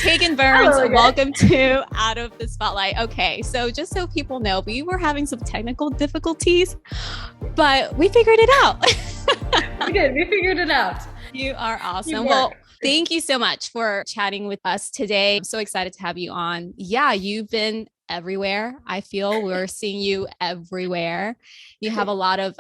Taegen Burns, Hello again. welcome to Out of the Spotlight. Okay, so just so people know, we were having some technical difficulties, but we figured it out. We did. We figured it out. You are awesome. Teamwork. Well, thank you so much for chatting with us today. I'm so excited to have you on. Yeah, you've been everywhere. I feel we're seeing you everywhere. You have a lot of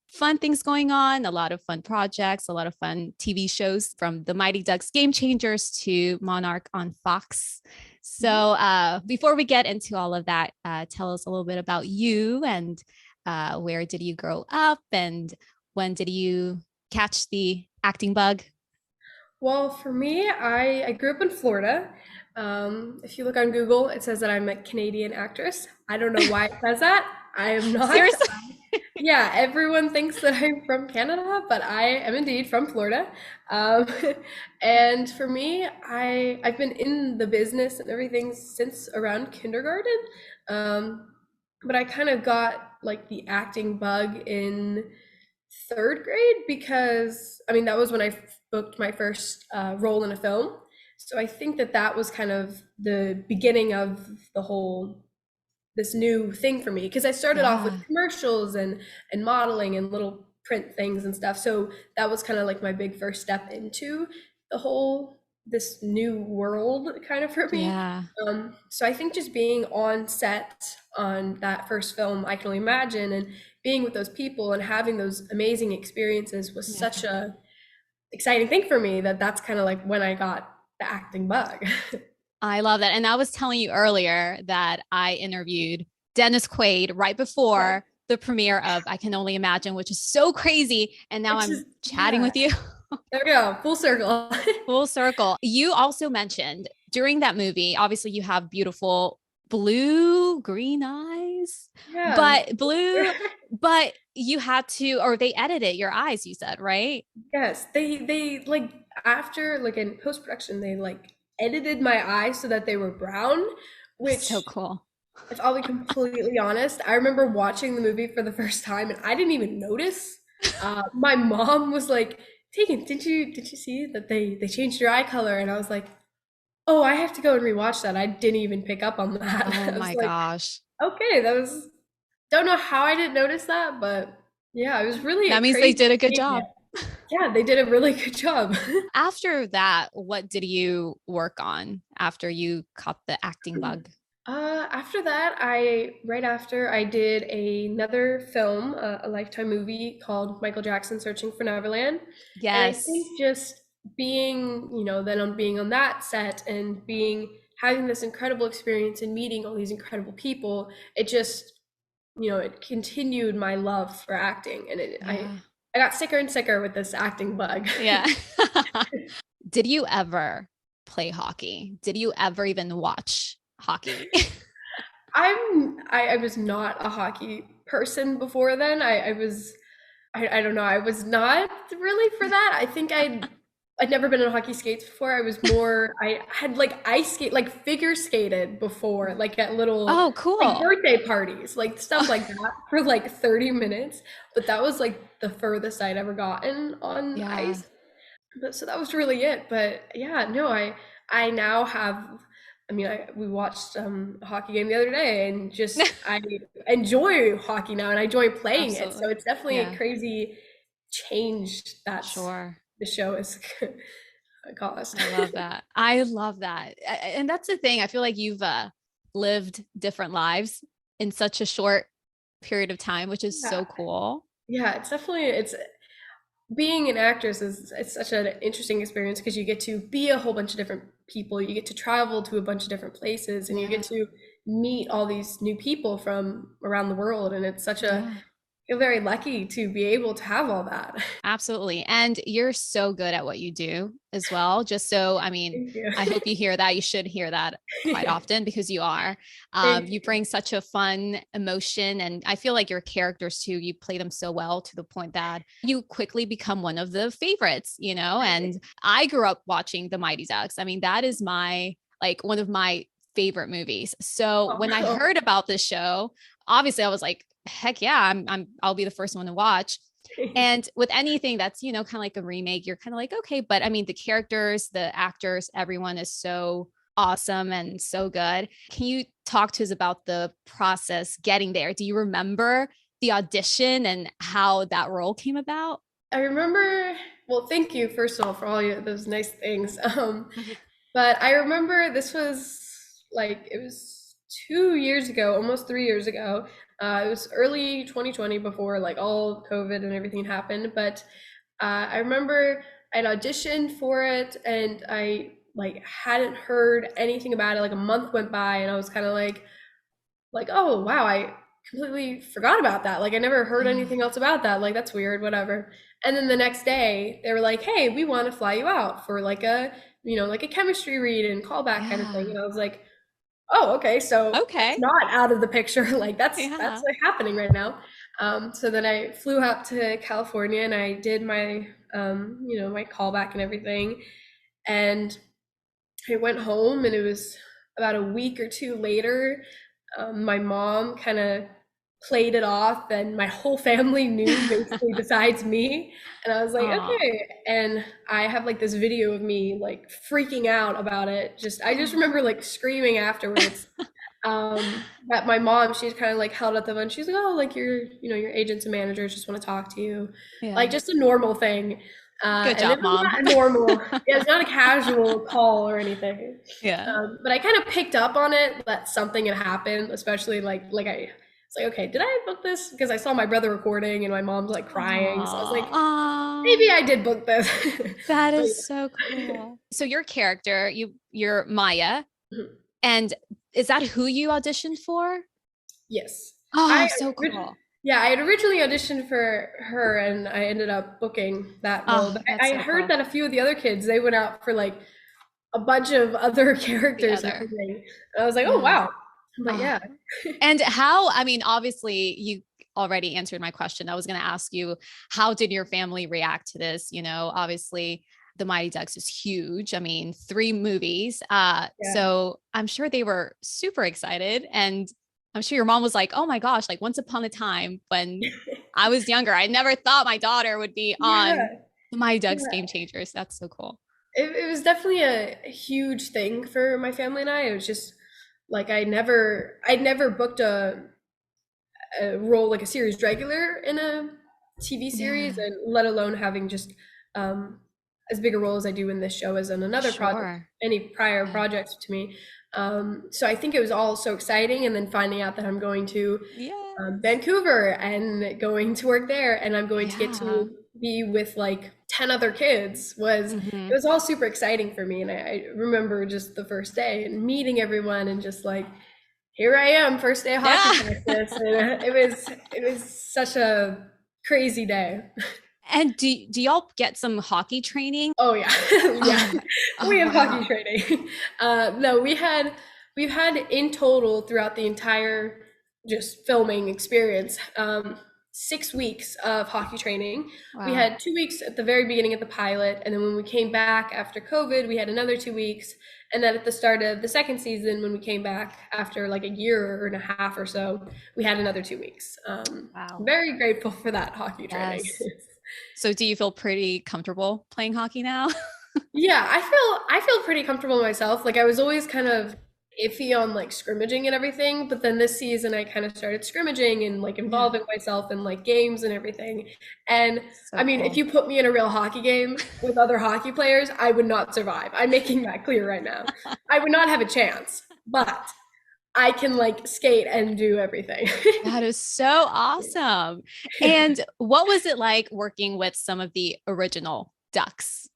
fun things going on, a lot of fun projects, a lot of fun TV shows from the Mighty Ducks Game Changers to Monarch on Fox. So before we get into all of that, tell us a little bit about you and where did you grow up and when did you catch the acting bug? Well, for me, I grew up in Florida. If you look on Google, it says that I'm a Canadian actress. I don't know why it says that. I am not. Seriously? Yeah, everyone thinks that I'm from Canada, but I am indeed from Florida. Um, and for me, I've been in the business and everything since around kindergarten. Um, but I kind of got like the acting bug in third grade because I mean that was when I booked my first role in a film. So I think that that was kind of the beginning of the whole this new thing for me because I started off with Yeah. commercials and modeling and little print things and stuff. So that was kind of like my big first step into the whole this new world kind of for me. Yeah. So I think just being on set on that first film, I can only imagine, and being with those people and having those amazing experiences was Yeah. such a exciting thing for me that that's kind of like when I got the acting bug. I love that. And I was telling you earlier that I interviewed Dennis Quaid right Yeah, before the premiere of I Can Only Imagine, which is so crazy. And now which I'm is chatting yeah. with you There we go, full circle. full circle. You also mentioned during that movie, obviously you have beautiful blue, green eyes, Yeah. but blue, but you had to, or they edited your eyes, you said, right? Yes, they like after like in post production they like edited my eyes so that they were brown, So which cool. if I'll be completely honest, I remember watching the movie for the first time and I didn't even notice. My mom was like, "Tegan, did you see that they changed your eye color?" And I was like, "Oh, I have to go and rewatch that. I didn't even pick up on that." Oh I was my like, gosh. "Okay, that was don't know how I didn't notice that, but yeah, it was really That means they crazy did a good seeing it." job. Yeah, they did a really good job. After that, what did you work on after you caught the acting bug? After that, right after I did another film, a Lifetime movie called Michael Jackson Searching for Neverland. And I Yes. think just being, then on being on that set and having this incredible experience and meeting all these incredible people, it just, it continued my love for acting. And Yeah. I got sicker and sicker with this acting bug. Yeah. Did you ever play hockey? Did you ever even watch hockey? I was not a hockey person before then. I don't know. I was not really for that. I think I'd never been on hockey skates before. I had like ice skate, like figure skated before, like at little Oh, like cool. birthday parties, like stuff like that for like 30 minutes. But that was like the furthest I'd ever gotten on Yeah. ice. But so that was really it. But yeah, no, I now have I mean, we watched a hockey game the other day and just I enjoy hockey now and I enjoy playing it. So Absolutely. it's definitely a Yeah, crazy change that's sure. the show has caused. I love that. I love that. And that's the thing. I feel like you've lived different lives in such a short period of time, which is Yeah. so cool. Yeah, it's being an actress is it's such an interesting experience because you get to be a whole bunch of different people. You get to travel to a bunch of different places and you Yeah. get to meet all these new people from around the world and it's such a Yeah. feel very lucky to be able to have all that. Absolutely. And you're so good at what you do as well. Just so, I mean, Thank you. I hope you hear that. You should hear that quite often because you are. Thank You you. bring such a fun emotion. And I feel like your characters too, you play them so well to the point that you quickly become one of the favorites, you know? And I grew up watching The Mighty Ducks. I mean, that is like one of my favorite movies. So when I Oh, heard about this show, obviously I was like, heck yeah, I'll be the first one to watch. And with anything that's, kind of like a remake, you're kind of like, okay, but I mean, the characters, the actors, everyone is so awesome and so good. Can you talk to us about the process getting there? Do you remember the audition and how that role came about? I remember, well, thank you, first of all, for all those nice things. But I remember this was like, it was 2 years ago, almost 3 years ago. It was early 2020 before like all COVID and everything happened. But I remember I'd auditioned for it and I like hadn't heard anything about it. Like a month went by and I was kind of like, oh wow, I completely forgot about that. Like I never heard Yeah. anything else about that. Like that's weird, whatever. And then the next day they were like, hey, we want to fly you out for like a, like a chemistry read and callback kind of thing. Yeah. And I was like, oh, okay, so it's Okay. not out of the picture. Like that's Yeah. like happening right now. So then I flew out to California and I did my my callback and everything. And I went home and it was about a week or two later, my mom kind of played it off and my whole family knew basically besides me. And I was like, Aw. okay. And I have like this video of me like freaking out about it. I just Oh. remember like screaming afterwards. That my mom, she's kind of like held up the phone. She's like, oh, like your agents and managers just want to talk to you. Like Yeah. just a normal thing. Good And it job, was mom. not a normal, yeah, it's not a casual call or anything. Yeah. But I kind of picked up on it that something had happened, especially it's like, okay, did I book this? Because I saw my brother recording and my mom's like crying. So I was like, Aw. maybe I did book this. That But is so cool. So your character, you're Maya, yeah. and is that who you auditioned for? Yes. Oh, I so orig- cool. yeah, I had originally auditioned for her and I ended up booking that role. Oh, But I that's so heard cool. that a few of the other kids, they went out for like a bunch of other The characters and other. everything. And I was like, oh Yeah. wow. But Oh. yeah. And how, I mean, obviously you already answered my question. I was going to ask you, how did your family react to this? Obviously the Mighty Ducks is huge. I mean, three movies. Yeah. So I'm sure they were super excited. And I'm sure your mom was like, oh my gosh, like once upon a time when I was younger, I never thought my daughter would be on Yeah. the Mighty Ducks Yeah. Game Changers. That's so cool. It was definitely a huge thing for my family and I. It was just like I'd never booked a role like a series regular in a TV series, Yeah, and let alone having just um, as big a role as I do in this show as in another project, sure. any prior Yeah. projects to me. So I think it was all so exciting, and then finding out that I'm going to Yes. Vancouver and going to work there, and I'm going to get Yeah. to be with like 10 other kids was it Hmm. was all super exciting for me. And I remember just the first day and meeting everyone and just like here I am, first day of hockey Yeah. practice, and it was such a crazy day. And do y'all get some hockey training? Oh yeah, yeah, Oh, we oh have hockey wow. training. No, we've had in total throughout the entire just filming experience, 6 weeks of hockey training. We Wow. had 2 weeks at the very beginning of the pilot, and then when we came back after COVID, we had another 2 weeks. And then at the start of the second season, when we came back after like a year and a half or so, we had another 2 weeks. Wow. Very grateful for that hockey training. Yes. So do you feel pretty comfortable playing hockey now? Yeah, I feel pretty comfortable myself. Like I was always kind of iffy on like scrimmaging and everything, but then this season I kind of started scrimmaging and like Yeah. involving myself in like games and everything. And So I mean, if cool. you put me in a real hockey game with other hockey players, I would not survive. I'm making that clear right now. I would not have a chance, but I can like skate and do everything. That is so awesome. And what was it like working with some of the original ducks?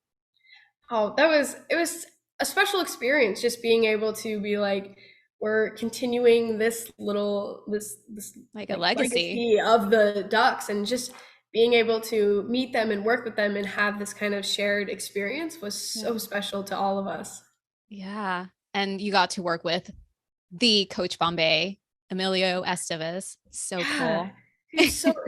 Oh, it was a special experience just being able to be like we're continuing this Like a like legacy. legacy of the ducks and just being able to meet them and work with them and have this kind of shared experience was Yeah. so special to all of us. Yeah. And you got to work with the Coach Bombay, Emilio Estevez. So Yeah. cool.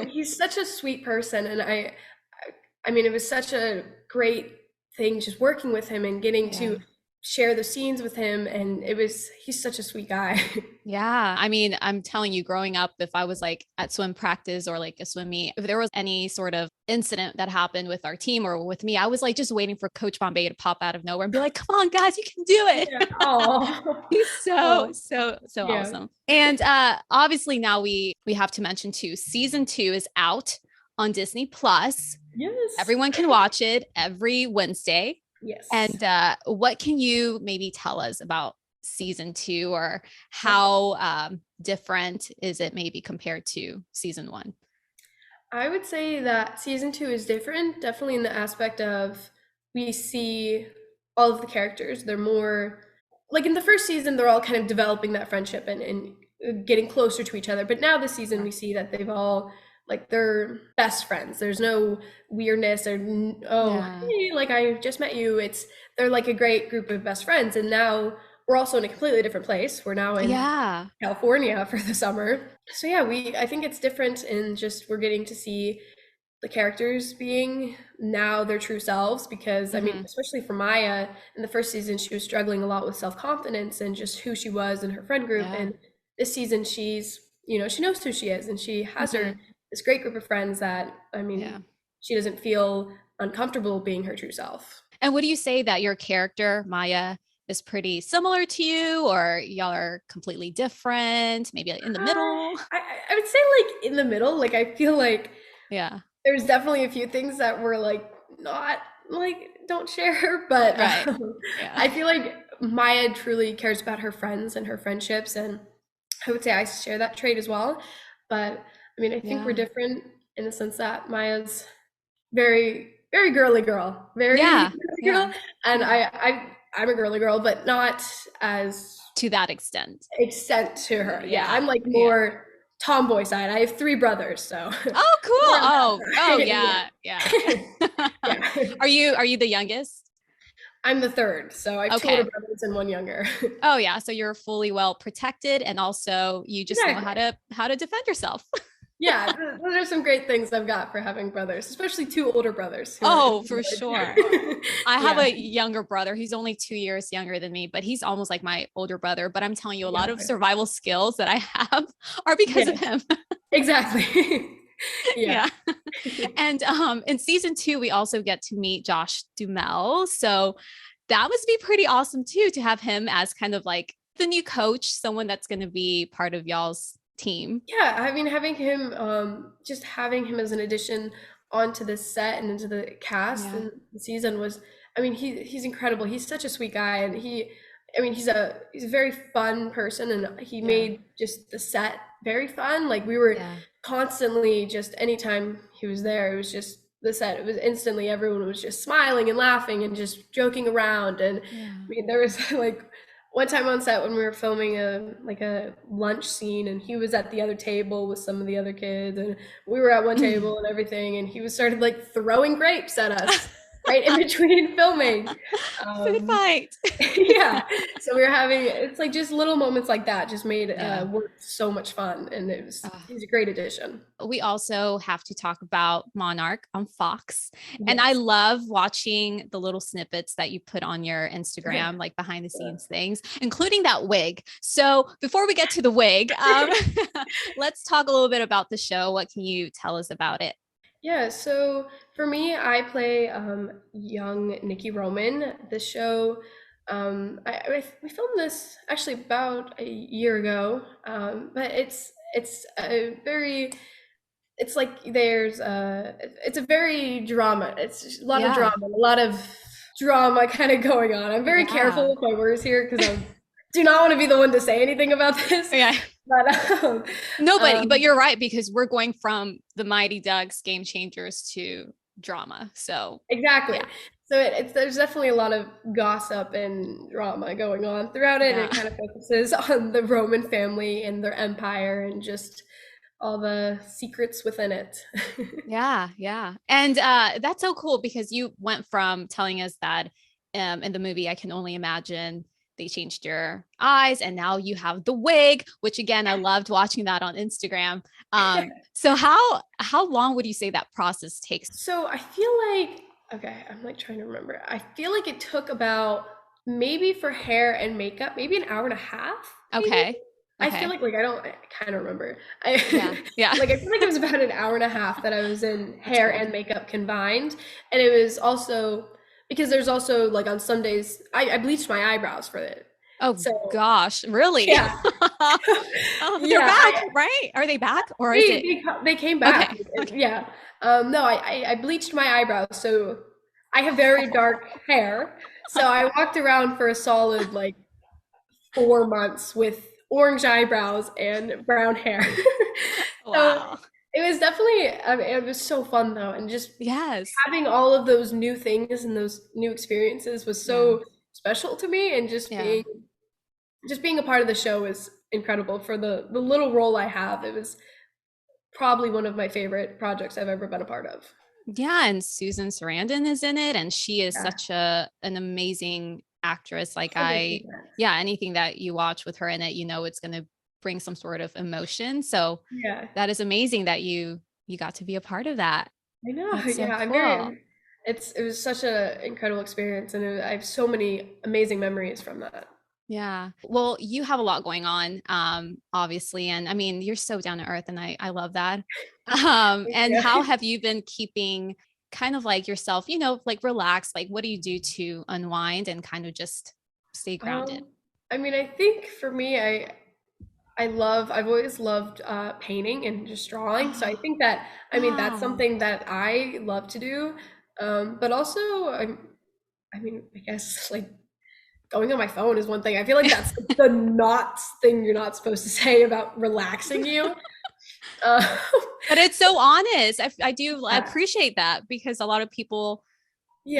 He's such a sweet person and I mean it was such a great thing just working with him and getting Yeah. to share the scenes with him, and he's such a sweet guy. Yeah. I mean, I'm telling you, growing up, if I was like at swim practice or like a swim meet, if there was any sort of incident that happened with our team or with me, I was like just waiting for Coach Bombay to pop out of nowhere and be like, come on, guys, you can do Yeah. it. Oh. He's so, Oh. so Yeah. awesome. And obviously now we have to mention too, season 2 is out on Disney Plus. Yes. Everyone can watch it every Wednesday. Yes. And what can you maybe tell us about season 2, or how different is it maybe compared to season 1? I would say that season 2 is different, definitely in the aspect of we see all of the characters. They're more like in the first season, they're all kind of developing that friendship and getting closer to each other. But now this season, we see that they've all like they're best friends. There's no weirdness or oh, Yeah. hey, like I just met you. They're like a great group of best friends. And now we're also in a completely different place. We're now in Yeah. California for the summer. So yeah, I think it's different in just we're getting to see the characters being now their true selves, because I mean, especially for Maya in the first season, she was struggling a lot with self-confidence and just who she was in her friend group. Yeah. And this season she's, she knows who she is, and she has her Mhm. this great group of friends that I Yeah. mean, she doesn't feel uncomfortable being her true self. And would you say that your character, Maya, is pretty similar to you, or y'all are completely different, maybe in the middle? I would say like in the middle. Like I feel like Yeah. there's definitely a few things that were like not like don't share, but Right. Yeah. I feel like Maya truly cares about her friends and her friendships, and I would say I share that trait as well. But I mean, I think we're Yeah. different in the sense that Maya's very, very girly girl, very Yeah. girly Yeah. girl, and I'm a girly girl, but not as To that extent. extent to her. Yeah, Yeah. I'm like Yeah. more tomboy side. I have 3 brothers, so Oh, cool. more on Oh, oh that yeah. Yeah. side. Yeah. Yeah. Are you the youngest? I'm the third, so I have 2 older Okay. brothers and 1 younger. Oh yeah. So you're fully well protected, and also you just know Exactly. how to defend yourself. Yeah, those are some great things I've got for having brothers, especially 2 older brothers who are in Oh, for sure. I have Yeah, a younger brother. He's only 2 years younger than me, but he's almost like my older brother. But I'm telling you, a lot of exactly. survival skills that I have are because of Yes, him. exactly. Yeah. Yeah. And in season 2, we also get to meet Josh Duhamel. So that must be pretty awesome too, to have him as kind of like the new coach, someone that's going to be part of y'all's team. Yeah, I mean, just having him as an addition onto the set and into the cast Yeah. and the season was, I mean, he's incredible. He's such a sweet guy, and I mean, he's a very fun person, and he Yeah. made just the set very fun. Like we were Yeah. constantly just anytime he was there, it was just the set. It was instantly everyone was just smiling and laughing and just joking around. And Yeah. I mean, there was like one time on set when we were filming a lunch scene, and he was at the other table with some of the other kids, and we were at one table and everything, and he was started like throwing grapes at us right in between filming. Food um fight. yeah, so we were having, it's like just little moments like that just made Yeah. work so much fun, and Uh, he's a great addition. we also have to talk about Monarch on Fox. And I Yes. love watching the little snippets that you put on your Instagram, like behind the scenes things, including that wig. So before we get to the wig, let's talk a little bit about the show. What can you tell us about it? Yeah, so for me, I play young Nikki Roman. The show, we filmed this actually about a year ago, but it's like it's a very drama. It's just Yeah. a lot of drama kind of going on. I'm very Yeah. careful with my words here because I do not want to be the one to say anything about this. Yeah. But No, but um, you're right, because we're going from the Mighty Ducks Game Changers to drama. So exactly. yeah. So there's definitely a lot of gossip and drama going on throughout it, and Yeah. it kind of focuses on the Roman family and their empire and just all the secrets within it. Yeah, yeah. And that's so cool, because you went from telling us that in the movie, I can only imagine they changed your eyes, and now you have the wig, which again, I loved watching that on Instagram. So how long would you say that process takes? So I feel like, okay, I'm like trying to remember. I feel like it took about maybe for hair and makeup, maybe an hour and a half, maybe. Okay. I feel Okay. I kind of remember. I Yeah. Yeah. like I feel like it was about an hour and a half that I was in That's hair cool. and makeup combined, and it was also because there's also like on some days I bleached my eyebrows for it. Oh So gosh, really? yeah, Oh, but they're yeah, back, right? Are they back or is it they came back. okay? Okay. Yeah, no, I bleached my eyebrows, so I have very dark hair. So I walked around for a solid like 4 months with orange eyebrows and brown hair. So Wow. it was definitely, I mean, it was so fun though. And just Yes. having all of those new things and those new experiences was Yeah. so special to me. And Yeah. just being a part of the show was incredible for the little role I have. It was probably one of my favorite projects I've ever been a part of. Yeah, and Susan Sarandon is in it, and she is Yeah, such a an amazing actress. Like I, 100%. yeah, anything that you watch with her in it, you know it's going to bring some sort of emotion. So Yeah, that is amazing that you got to be a part of that. I know. That's so Yeah, cool. it was such an incredible experience, and I have so many amazing memories from that. Yeah. Well, you have a lot going on, obviously. And I mean, you're so down to earth and I love that. And Yeah. how have you been keeping kind of like yourself, like relaxed? Like what do you do to unwind and kind of just stay grounded? Um, I mean, I think for me, I've always loved painting and just drawing. So I Oh, think that, I mean, that's wow. something that I love to do. But also, I mean, I guess like going on my phone is one thing. I feel like that's the not thing you're not supposed to say about relaxing you. Uh, But it's so honest. I do yeah, appreciate that because a lot of people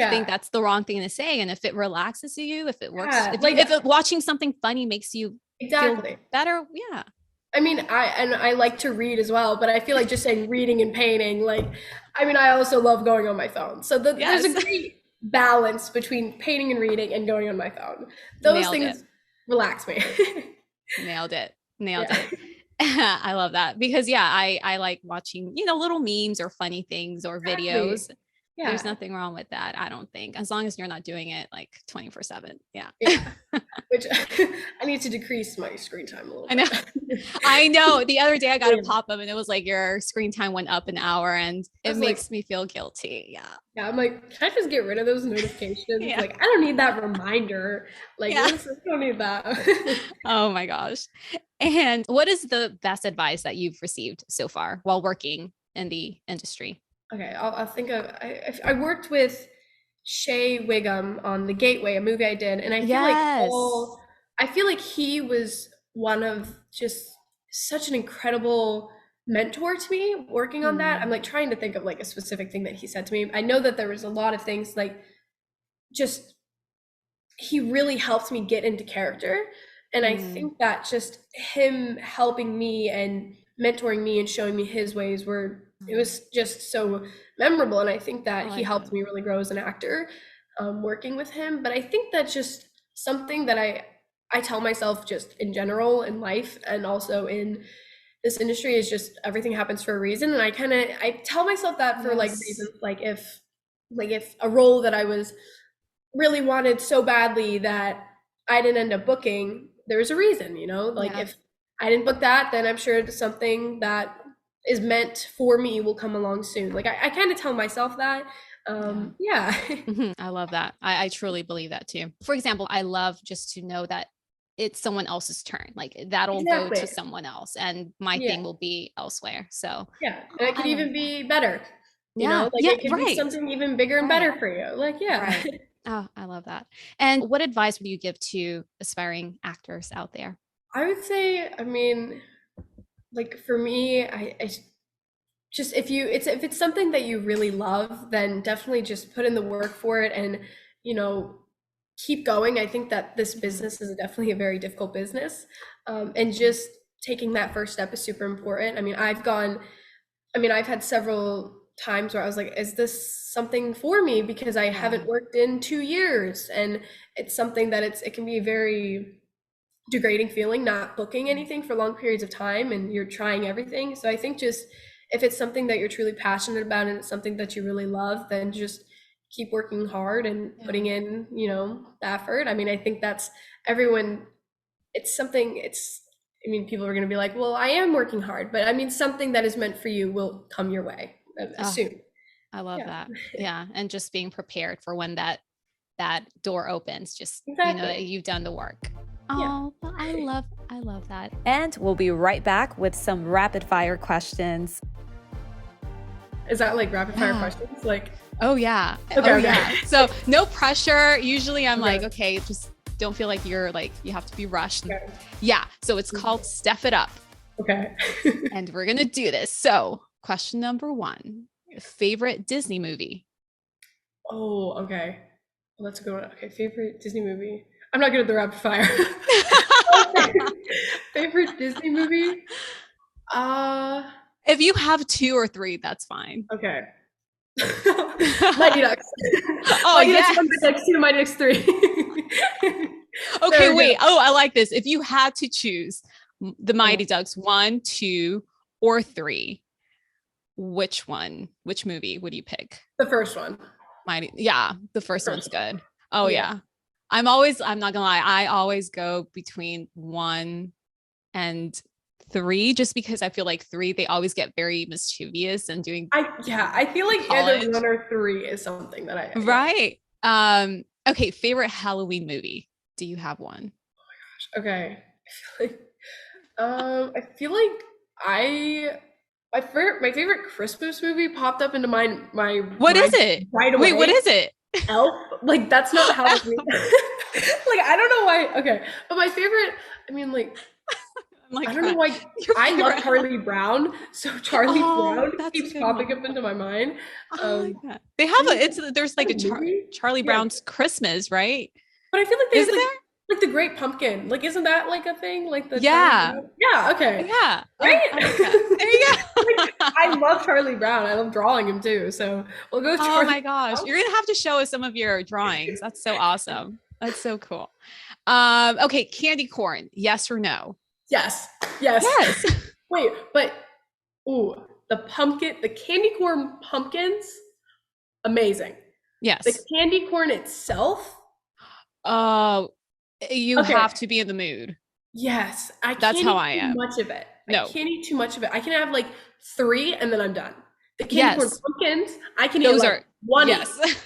think yeah, that's the wrong thing to say. And if it relaxes you, if it works, yeah, if you, like watching something funny makes you feel exactly. better, yeah. I mean, I like to read as well, but I feel like just saying reading and painting, like, I mean, I also love going on my phone. So there's Yes. a great balance between painting and reading and going on my phone. Those Nailed it. things relax me. Nailed it. Nailed Yeah, it. I love that because yeah, I like watching, little memes or funny things or exactly. videos. There's Yeah, nothing wrong with that, I don't think, as long as you're not doing it like 24/7. Yeah. yeah. Which I need to decrease my screen time a little I know. bit. I know. The other day I got a Yeah. pop-up and it was like your screen time went up an hour and I it was like, makes me feel guilty. Yeah. yeah, I'm like, can I just get rid of those notifications? Yeah. Like, I don't need that reminder. Like, Yeah. I don't need that. Oh my gosh. And what is the best advice that you've received so far while working in the industry? Okay, I'll think of. I worked with Shea Wiggum on The Gateway, a movie I did, and Yes. I feel like he was one of just such an incredible mentor to me working on that. I'm Mm, like trying to think of like a specific thing that he said to me. I know that there was a lot of things like just he really helped me get into character. And I mm, think that just him helping me and mentoring me and showing me his ways were, it mm. was just so memorable. And I think I that he like that. helped me really grow as an actor, working with him. But I think that's just something that I tell myself just in general in life and also in this industry is just everything happens for a reason. And I tell myself that for like Yes. reasons like if a role that I was really wanted so badly that I didn't end up booking, there was a reason, you know? Like Yeah. if I didn't book that, then I'm sure something that is meant for me will come along soon. Like I kind of tell myself that. Yeah. Yeah. I love that. I truly believe that too. For example, I love just to know that it's someone else's turn. Like that'll go to Exactly. someone else and my Yeah. thing will be elsewhere. So Yeah. And it could I love even that. be better, you know? Yeah. Like Yeah. it could be Right. something even bigger and Right. better for you. Like, yeah. Right. Oh, I love that. And what advice would you give to aspiring actors out there? I would say, I mean, like for me, I just if it's something that you really love, then definitely just put in the work for it and, you know, keep going. I think that this Mm, business is definitely a very difficult business. And just taking that first step is super important. I mean, I've had several times where I was like, is this something for me? Because I yeah. haven't worked in 2 years. And it's something that it can be a very degrading feeling not booking Mm, anything for long periods of time and you're trying everything. So I think just if it's something that you're truly passionate about and it's something that you really love, then just keep working hard and Yeah. putting in, the effort. I mean, I think that's everyone, it's something, I mean, people are going to be like, well, I am working hard, but I mean, something that is meant for you will come your way Oh, soon. I love Yeah, that. Yeah. And just being prepared for when that door opens, just that exactly. you've done the work. Yeah. Oh, well, I love that. And we'll be right back with some rapid fire questions. Is that like rapid fire questions? Like, oh yeah. Okay, oh okay. yeah. So no pressure. Usually I'm Okay. like, okay, just don't feel like you have to be rushed. Okay. Yeah. So it's called Step It Up. Okay. And we're gonna do this. So question number 1. Favorite Disney movie? Oh, okay. Well, that's a good one. Okay, favorite Disney movie. I'm not good at the rapid fire. Favorite Disney movie? If you have 2 or 3, that's fine. Okay. Mighty Ducks. Oh, Mighty yes. Ducks 1, Mighty Ducks 2, Mighty Ducks 3. Okay, There we wait. go. Oh, I like this. If you had to choose the Mighty Ducks 1, 2, or 3, which movie would you pick? The first one. The first one's good. Oh yeah. I'm not gonna lie, I always go between 1 and 3, just because I feel like 3, they always get very mischievous and doing I feel like college. either 1 or 3 is something that I right. Okay, favorite Halloween movie. Do you have one? Okay. I feel like my favorite Christmas movie popped up into my What is it? right away. Wait, what is it? Elf? Like, that's not Halloween. Like, I don't know why. Okay, but my favorite, I mean, like, I'm like, I don't know why. I love Charlie Brown, so Charlie Brown keeps popping up into my mind. I like that. They have there's like a movie? Charlie Brown's Christmas, right? But I feel like there's Isn't there? like the Great Pumpkin. Like, isn't that like a thing? Like the Yeah. Charlie Brown? Yeah. Okay. Yeah. Right. I like that. There you go. Like, I love Charlie Brown. I love drawing him too. So we'll go with Oh Charlie my gosh. Brown. You're gonna have to show us some of your drawings. That's so awesome. That's so cool. Okay, candy corn, yes or no? Yes. Yes. Yes. Wait, but the candy corn pumpkins, amazing. Yes. The candy corn itself, Oh, you Okay. have to be in the mood. yes. I That's can't how eat I too am. much of it. No. I can't eat too much of it. I can have like 3 and then I'm done. The candy Yes. corn pumpkins, I can Those eat are like 1 yes.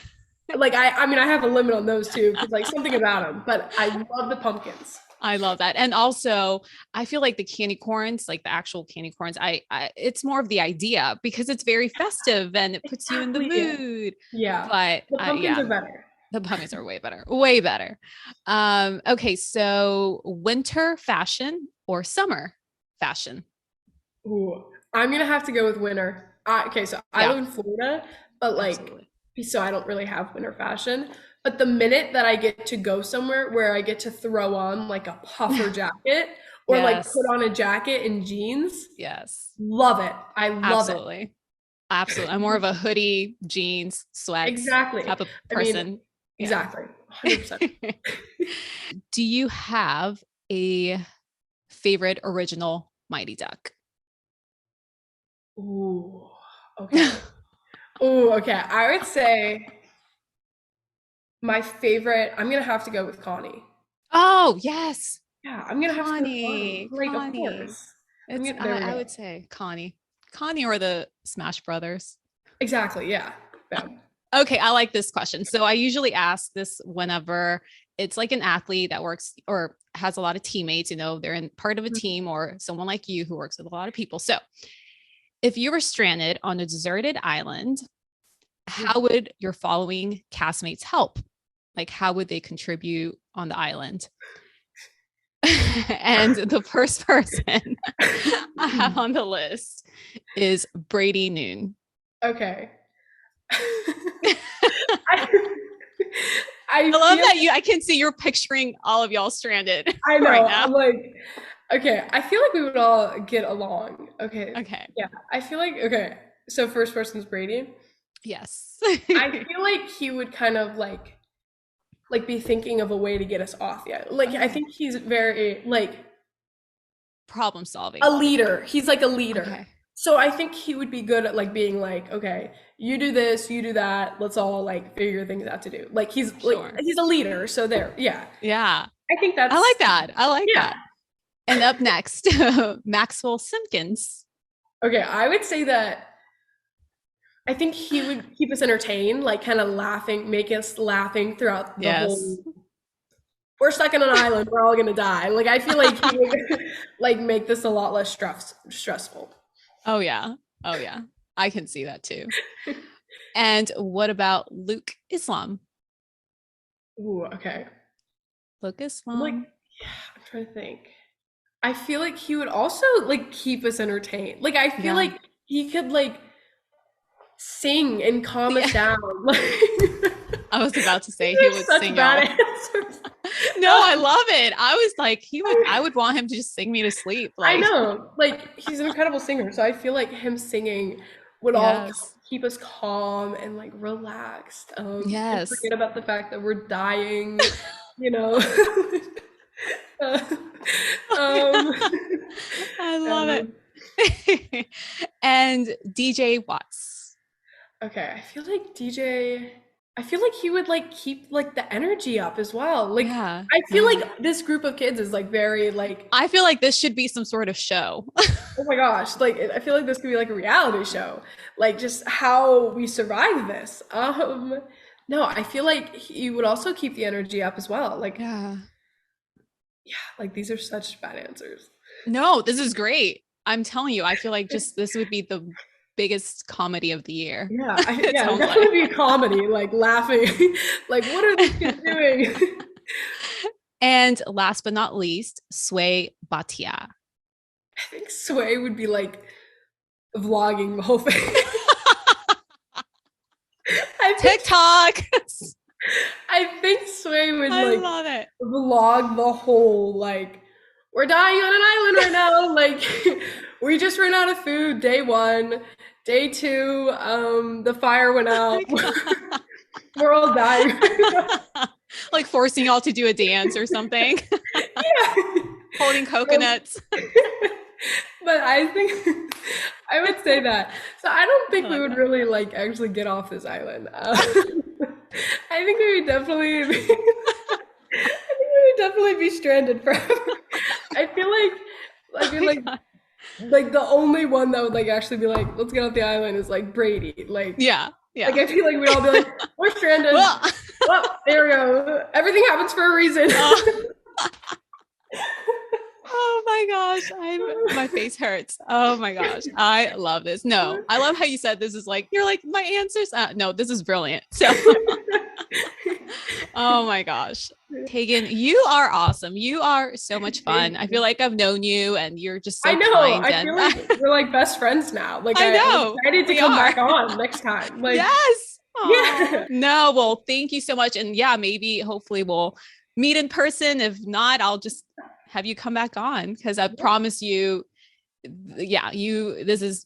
Like I mean I have a limit on those too because like something about them, but I love the pumpkins. I love that. And also, I feel like the candy corns, like the actual candy corns, I it's more of the idea because it's very festive and it puts you in the Exactly. mood. Yeah. But The pumpkins are better. the pumpkins are way better. Way better. Okay, so winter fashion or summer fashion? Ooh, I'm gonna have to go with winter. Okay, so I Yeah. live in Florida, but like, Absolutely. so I don't really have winter fashion. But the minute that I get to go somewhere where I get to throw on like a puffer jacket or like Yes. put on a jacket and jeans, Yes. love it. I love it. Absolutely. Absolutely. I'm more of a hoodie, jeans, sweats Exactly. type of I mean, person. Yeah. Exactly. 100%. Do you have a favorite original Mighty Duck? Ooh, okay. Ooh, okay. I would say my favorite, I'm gonna have to go with Connie. Oh, yes. Yeah, I'm gonna have to go with Connie. Connie. Like, of Connie. course. It's, there we I go. would say Connie. Connie or the Smash Brothers. Exactly, yeah. Okay, I like this question. So I usually ask this whenever it's like an athlete that works or has a lot of teammates, they're in part of a team or someone like you who works with a lot of people. So if you were stranded on a deserted island, how would your following castmates help? Like, how would they contribute on the island? And the first person I have on the list is Brady Noon. Okay. I love that I can see you're picturing all of y'all stranded I know. right now. I'm like, okay, I feel like we would all get along. Okay. Okay. Yeah, I feel like, okay, so first person's Brady. Yes. I feel like he would kind of like be thinking of a way to get us off. Yeah. Like, I think he's very, like, Problem solving. a leader. He's like a leader. Okay. So I think he would be good at like being like, okay, you do this, you do that. Let's all like figure things out to do. Like Sure. he's a leader. So there, yeah. Yeah. I think I that's like that. I like yeah. that. And up next, Maxwell Simpkins. Okay, I would say that I think he would keep us entertained, like kind of laughing, make us laughing throughout the Yes. whole. We're stuck in an island. We're all gonna die. Like I feel like he would like make this a lot less stressful. Oh yeah. Oh yeah. I can see that too. And what about Luke Islam? Ooh, okay. Luke I'm Islam. like, yeah, I'm trying to think. I feel like he would also like keep us entertained. Like I feel Yeah. like he could like sing and calm us Yeah. down. Like I was about to say he they're would such sing bad y'all. answers. No, I love it. I was like, I would want him to just sing me to sleep. I Like, know, like he's an incredible singer, so I feel like him singing would all yes. keep us calm and like relaxed, and Yes. forget about the fact that we're dying, you know. Uh, I love um, it. And DJ Watts. okay, I feel like he would like keep like the energy up as well. Like Yeah. I feel Yeah. like this group of kids is like very like, I feel like this should be some sort of show. oh my gosh, like I feel like this could be like a reality show. Like just how we survive this. No, I feel like he would also keep the energy up as well. Like Yeah. yeah, like these are such bad answers. No, this is great. I'm telling you, I feel like just this would be the biggest comedy of the year. Yeah, It yeah, sounds that like. would be a comedy, like laughing. Like what are these kids doing? And last but not least, Sway Bhatia. I think Sway would be like vlogging the whole thing. TikTok. I think Sway would I like love it. vlog the whole like we're dying on an island right now. Like we just ran out of food day 1. Day 2, the fire went out. We're all dying. Like forcing y'all to do a dance or something. Yeah. Holding coconuts. But I think I would say that. So I don't think we would really like actually get off this island. I think we would definitely be, I think we would definitely be stranded forever. I feel like the only one that would like actually be like, let's get off the island is like Brady. Like Yeah. Yeah. like I feel like we'd all be like, we're stranded. Well, Well, there we go. Everything happens for a reason. oh my gosh. My face hurts. Oh my gosh. I love this. No, I love how you said this is like, you're like, my answers. No, this is brilliant. So, oh my gosh. Taegen, you are awesome. You are so much fun. I feel like I've known you and you're just so I know. kind. I feel like we're like best friends now. Like I know. I'm excited to We come are. back on next time. Like Yes. Yeah. No, well, thank you so much. And yeah, maybe hopefully we'll meet in person. If not, I'll just have you come back on because I promise you, yeah,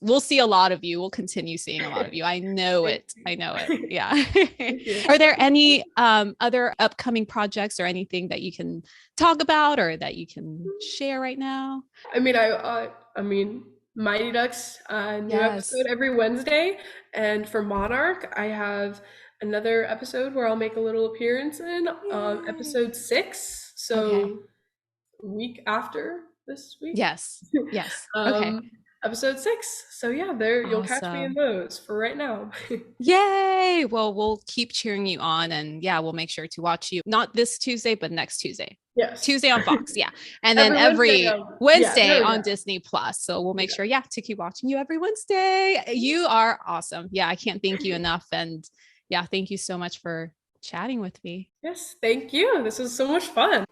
we'll see a lot of you. We'll continue seeing a lot of you. I know it. Yeah. Are there any other upcoming projects or anything that you can talk about or that you can share right now? I mean, Mighty Ducks, new Yes. episode every Wednesday. And for Monarch, I have another episode where I'll make a little appearance in Yay. episode 6. So Okay. week after this week. Yes. Okay. Episode 6. So yeah, there you'll catch me in those for right now. Yay. Well, we'll keep cheering you on and yeah, we'll make sure to watch you not this Tuesday, but next Tuesday. Yes. Tuesday on Fox. Yeah. And then Every every Wednesday Wednesday on- on Disney Plus. So we'll make sure, yeah, to keep watching you every Wednesday. You are awesome. Yeah. I can't thank you enough. And yeah, thank you so much for chatting with me. Yes, thank you. This was so much fun.